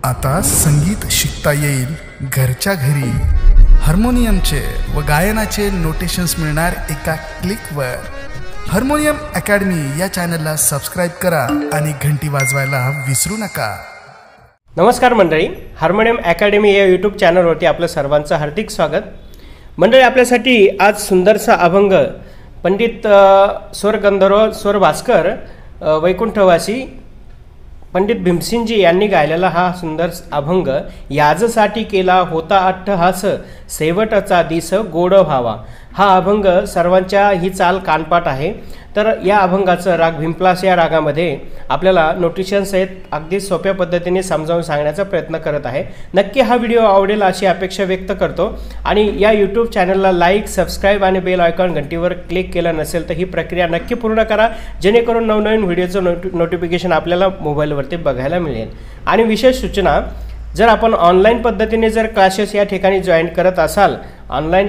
आता संगीत शिकता येईल घरच्या घरी। हार्मोनियमचे व गायनाचे नोटेशन्स मिळणार एका क्लिकवर। हार्मोनियम अकॅडमी या चॅनलला सबस्क्राइब करा आणि घंटी वाजवायला विसरू नका। नमस्कार मंडळी, हार्मोनियम अकॅडमी या यूट्यूब चॅनलवरती आपलं सर्वांचं हार्दिक स्वागत। मंडळी, आपल्यासाठी आज सुंदरसा अभंग पंडित स्वर गंधर्व स्वर भास्कर वैकुंठवासी पंडित भीमसिंहजी यांनी गायलेला हा सुंदर अभंग। याजसाठी केला होता अट्टहास, शेवटचा दिस गोड व्हावा। हा अभंग सर्वांच्या ही चाल कानपाट आहे। तर या अभंगाचं राग भिमप्लास या रागामध्ये आपल्याला नोटेशन्स आहेत, अगदी सोप्या पद्धतीने समजावून सांगण्याचा प्रयत्न करत आहे। नक्की हा व्हिडिओ आवडेल अशी अपेक्षा व्यक्त करतो आणि या यूट्यूब चॅनलला लाईक, सबस्क्राईब आणि बेल आयकॉन घंटीवर क्लिक केलं नसेल तर ही प्रक्रिया नक्की पूर्ण करा, जेणेकरून नवनवीन व्हिडिओचं नोटिफिकेशन आपल्याला मोबाईलवरती बघायला मिळेल। आणि विशेष सूचना, जर आपण ऑनलाईन पद्धतीने जर क्लासेस या ठिकाणी जॉईन करत असाल, ऑनलाईन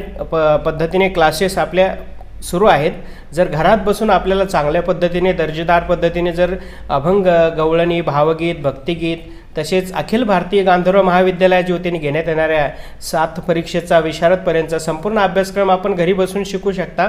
पद्धतीने क्लासेस आपल्या सुरू आहेत। जर घरात बसून आपल्याला चांगल्या पद्धतीने दर्जेदार पद्धतीने जर अभंग, गवळणी, भावगीत, भक्तिगीत तसेच अखिल भारतीय गांधर्व महाविद्यालयाच्या वतीने घेण्यात येणाऱ्या 7 परीक्षेचा विशारदपर्यंतचा संपूर्ण अभ्यासक्रम आपण घरी बसून शिकू शकता।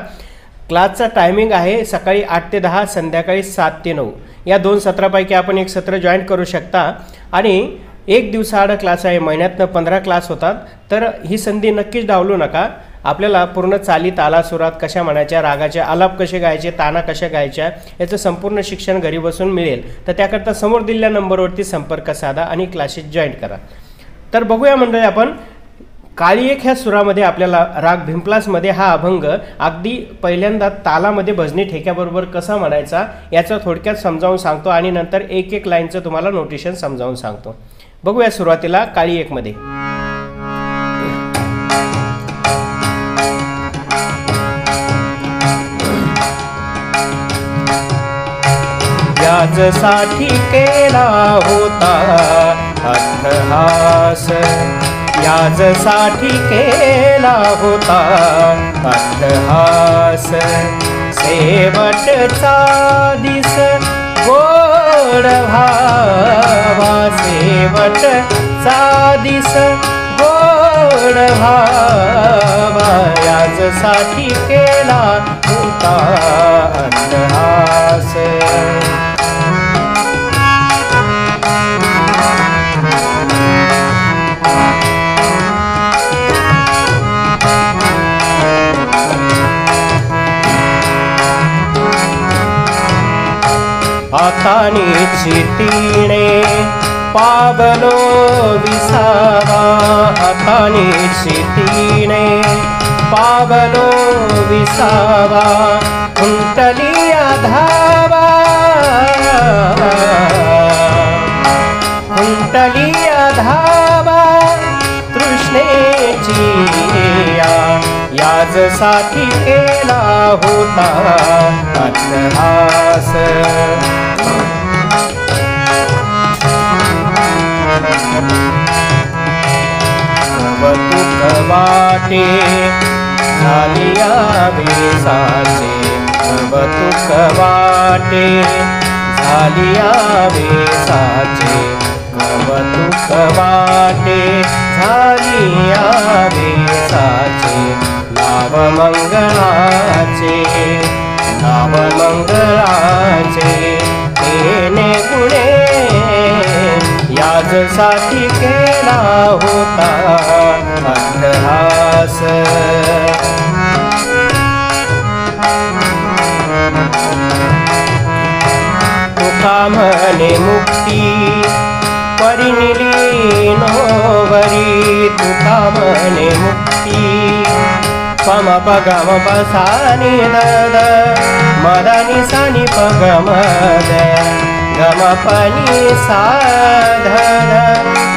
क्लासचा टायमिंग आहे सकाळी 8 ते 10, संध्याकाळी 7 ते 9 या 2 सत्रापैकी आपण एक सत्र जॉईन करू शकता। आणि एक दिवसाआड क्लास आहे, महिन्यातनं 15 क्लास होतात। तर ही संधी नक्कीच डावलू नका। आपल्याला पूर्ण चाली, ताला, सुरात कशा म्हणायच्या, रागाचे आलाप कसे गायचे, ताना कशा गायच्या याचं संपूर्ण शिक्षण घरी बसून मिळेल। तर त्याकरता समोर दिलेल्या नंबरवरती संपर्क साधा आणि क्लासेस जॉईन करा। तर बघूया मंडळी, आपण काळी एक ह्या सुरामध्ये आपल्याला राग भिमप्लासमध्ये हा अभंग अगदी पहिल्यांदा तालामध्ये भजनी ठेक्याबरोबर कसा म्हणायचा याचं थोडक्यात समजावून सांगतो आणि नंतर एक एक लाईनचं तुम्हाला नोटेशन समजावून सांगतो। बघूया सुरुवातीला काळी एक मध्ये। याजसाठी केला होता अट्टहास, याजसाठी केला होता अट्टहास, शेवटचा दिस गोड व्हावा, शेवटचा दिस गोड व्हावा। याजसाठी केला होता अट्टहास। हातानी चितीने पावलो विसावा, हातानी चितीने पावलो विसावा, कुंटलिया धावा, कुंटलिया धावा तृष्णेची याजसाठी केला होता अट्टहास। कवतुक वाटे झालिया वेसाचे, कवतुक वाटे झालिया वेसाचे, कवतुक वाटे झालिया वेसाचे, नाव मंगळाचे, नाव मंगळाचे येणे गुणे, याजसाठी केला होता अट्टहास। तुका म्हणे मुक्ती परिनिली नोवरी, तुका म्हणे मुक्ती पम पगम पसानी दद मदनी सानी पगम द गम पनी साधन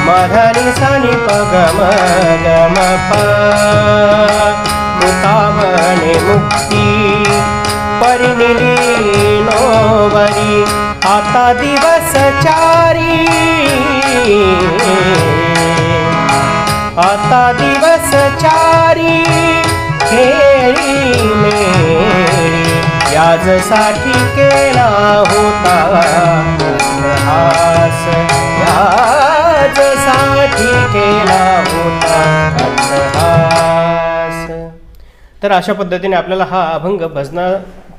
मधनी सानी पगम गम प। तुका म्हणे मुक्ती परिनिली नोवरी, आता दिवस चारी, आता दिवस चारी खेळी मेरी, याजसाठी केला होता हास, याजसाठी केला होता अट्टहास. तर अशा पद्धतीने आपल्याला हा अभंग भजना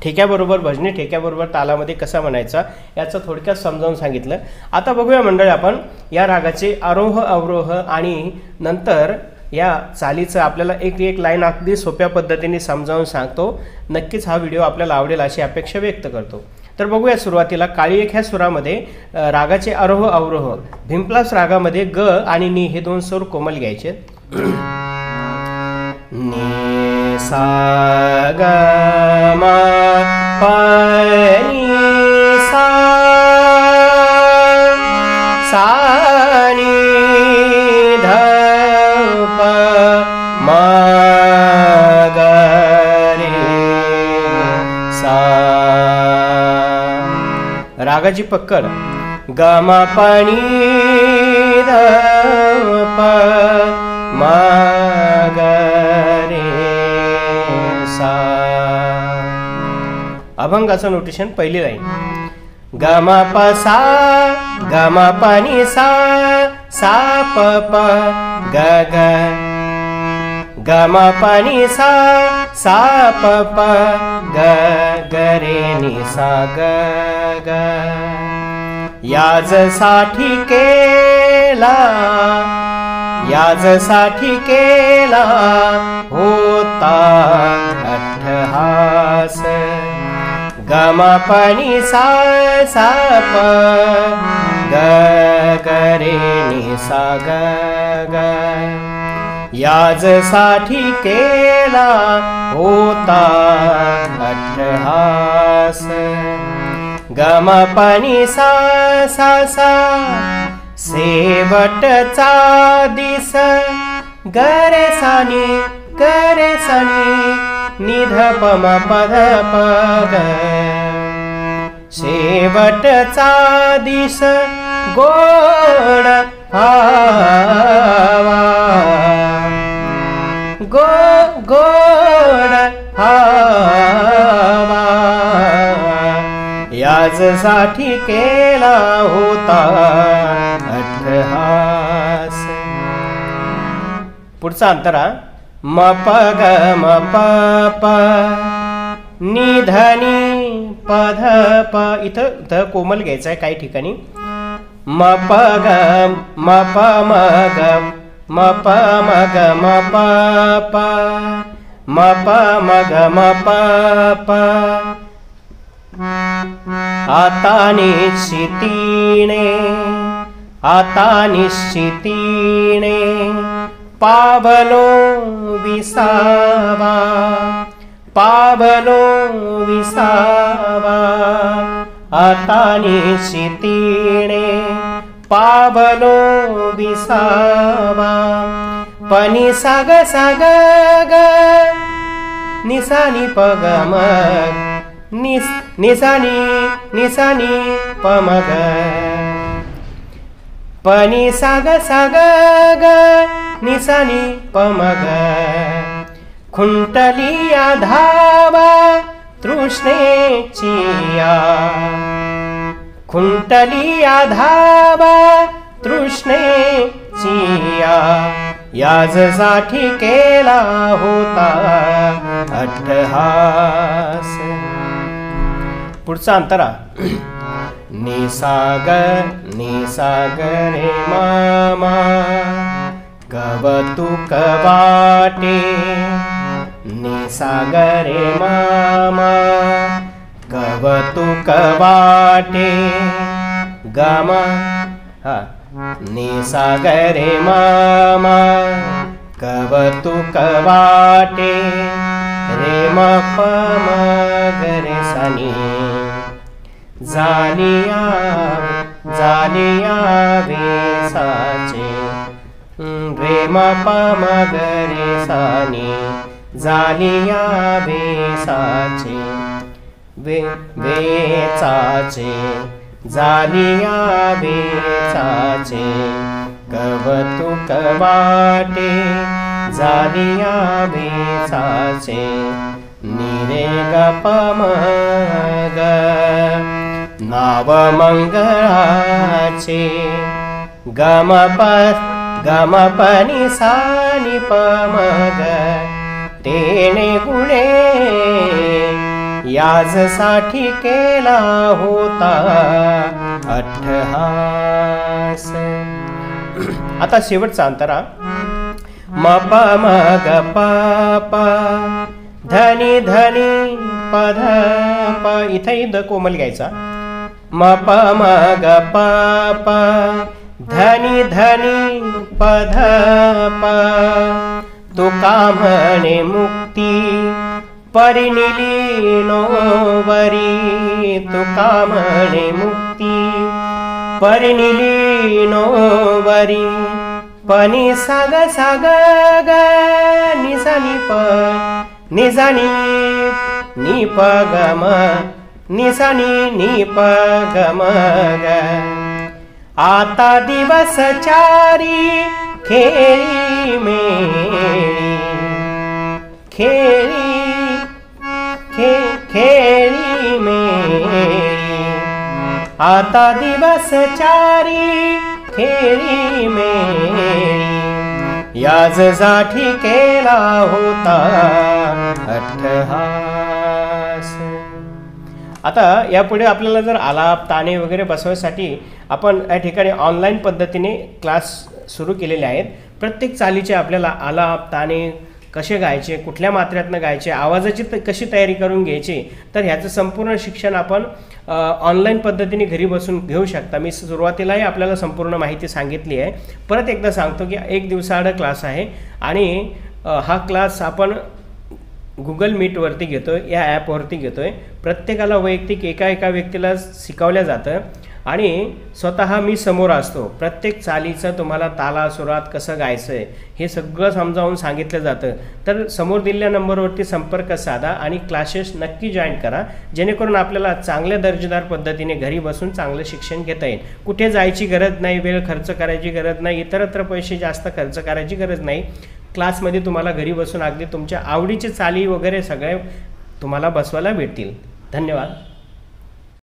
ठेक्याबरोबर, भजनी ठेक्याबरोबर तालामध्ये कसा म्हणायचा याचं थोडक्यात समजावून सांगितलं. आता बघूया मंडळी आपण या रागाचे आरोह अवरोह आणि नंतर या चालीचं आपल्याला एक एक लाईन अगदी सोप्या पद्धतीने समजावून सांगतो. नक्कीच हा व्हिडिओ आपल्याला आवडेल अशी अपेक्षा व्यक्त करतो. तर बघूया सुरुवातीला काळी एक ह्या सुरामध्ये रागाचे आरोह अवरोह. भिंपलास रागामध्ये ग आणि नी हे दोन सूर कोमल घ्यायचे. नी सा ग म प नी सा सा नी ध प म ग रे सा. रागाची पक्कड ग म प नी ध प म ग रे सा. अभंगाचं नोटेशन पहिली लाईन ग म प सा ग म प नी सा सा प प ग ग ग म प नी सा सा प प ग ग रे नी सा ग ग. याजसाठी केला याजसाठी केला होता अट्टहास. ग म प नी सा सा प ग ग रे नी सा ग ग. याजसाठी केला होता अट्टहास. ग म प नी सा सा सा शेवटचा दिस ग रे सा नी ग रे सा नी नी ध प म प ध प ग. शेवटचा दिस गोड हावा गोड हावा. याजसाठी केला होता अट्टहास. पुढचा अंतरा म प ग म प प नी ध नी प ध प. इथं ध कोमल घ्यायचं आहे काही ठिकाणी. म प ग म प म ग म प म ग म प प म प म ग म प प. आता निश्चितीने आता निश्चितीने पावलो विसावा पावलो विसावा. आता निश्चितीने पावलो विसावा. पनी साग साग ग निसानी प ग म निसानी निसानी प म ग. पनी साग साग ग निसानी प म ग. खुंटलिया धावा तृष्णेचिया खुंटलिया धावा तृष्णेचिया. याजसाठी केला होता अट्टहास. पुढचा अंतरा नी सा ग रे मामा कवतुक वाटे. नी सा ग रे मामा कवतुक वाटे. ग म हा नी सा ग रे मामा कवतुक वाटे. रे म प म ग रे सा नी जालिया जालिया वेसाचे. रे म प म ग रे सा नी जालिया वेसाचे. वेचाचे जालिया वेचाचे. कवतुक वाटे जालिया वेचाचे. नी रे ग प म ग नाव मंगळाचे. ग म प नि सा नि प म ग तेने गुणे याजसाठी केला होता अट्टहास. आता शेवटचा अंतरा म प म ग प प धनी धनी प ध प. इथंही द कोमल घ्यायचा. म प म ग प प धनी धनी प ध प. तुका म्हणे मुक्ती परिनिलीनोवरी. तुका म्हणे मुक्ती परिनिलीनोवरी. पनी साग साग ग नि सा नि प नि सा नि नि प ग म नि सा नि नि प ग म ग. आता दिवस चारी खेळी मेळी खेळी खेळी मेळी. आता दिवस चारी खेळी मेळी याजसाठी केला होता अट्टहास. आता यापुढे आपल्याला जर आलाप ताणे वगैरे बसवण्यासाठी आपण या ठिकाणी ऑनलाईन पद्धतीने क्लास सुरू केलेले आहेत. प्रत्येक चालीचे आपल्याला आलाप ताणे कसे गायचे, कुठल्या मात्र्यातनं गायचे, आवाजाची कशी तयारी करून घ्यायची, तर ह्याचं संपूर्ण शिक्षण आपण ऑनलाईन पद्धतीने घरी बसून घेऊ शकता. मी सुरुवातीलाही आपल्याला संपूर्ण माहिती सांगितली आहे. परत एकदा सांगतो की 1 दिवसाआड क्लास आहे आणि हा क्लास आपण गुगल मीटवरती घेतो आहे, या ॲपवरती घेतो आहे. प्रत्येकाला वैयक्तिक एका व्यक्तीला शिकवलं जातं आणि स्वतः मी समोर असतो. प्रत्येक चालीचं तुम्हाला ताला सुरात कसं गायचं आहे हे सगळं समजावून सांगितलं जातं. तर समोर दिलेल्या नंबरवरती संपर्क साधा आणि क्लासेस नक्की जॉईन करा, जेणेकरून आपल्याला चांगल्या दर्जेदार पद्धतीने घरी बसून चांगलं शिक्षण घेता येईल. कुठे जायची गरज नाही, वेळ खर्च करायची गरज नाही, इतरत्र पैसे जास्त खर्च करायची गरज नाही. क्लासमध्ये तुम्हाला घरी बसून अगदी तुमच्या आवडीचे चाली वगैरे सगळे तुम्हाला बसवायला भेटतील. धन्यवाद.